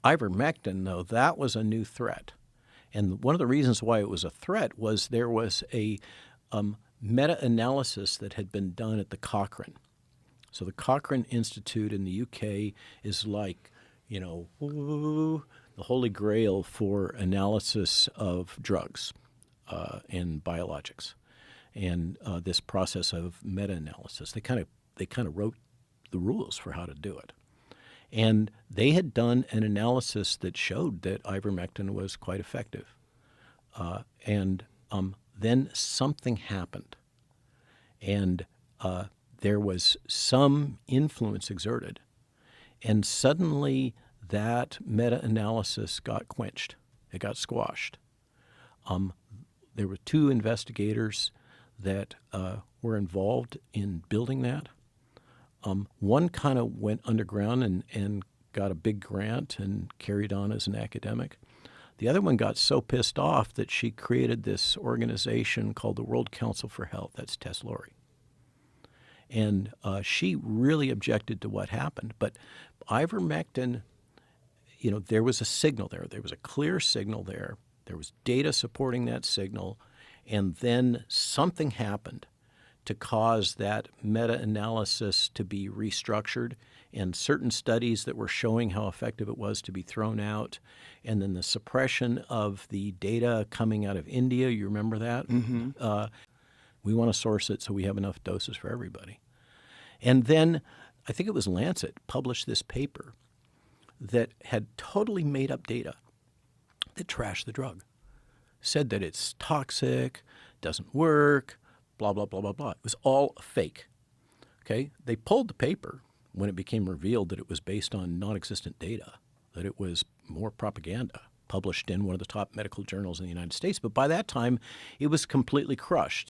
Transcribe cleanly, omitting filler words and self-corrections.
Ivermectin, though, that was a new threat. And one of the reasons why it was a threat was there was a meta-analysis that had been done at the Cochrane. So the Cochrane Institute in the UK is like, the holy grail for analysis of drugs and biologics, and this process of meta-analysis. They kind of wrote the rules for how to do it. And they had done an analysis that showed that ivermectin was quite effective. And then something happened. And there was some influence exerted. And suddenly that meta-analysis got quenched. It got squashed. There were 2 investigators that were involved in building that. One kind of went underground and got a big grant and carried on as an academic. The other one got so pissed off that she created this organization called the World Council for Health. That's Tess Lawrie. And she really objected to what happened. But ivermectin, there was a signal there. There was a clear signal there. There was data supporting that signal. And then something happened to cause that meta-analysis to be restructured, and certain studies that were showing how effective it was to be thrown out, and then the suppression of the data coming out of India. You remember that? Mm-hmm. We want to source it so we have enough doses for everybody. And then I think it was Lancet published this paper that had totally made up data that trashed the drug, said that it's toxic, doesn't work, blah, blah, blah, blah, blah. It was all fake. Okay? They pulled the paper when it became revealed that it was based on non-existent data, that it was more propaganda published in one of the top medical journals in the United States. But by that time, it was completely crushed.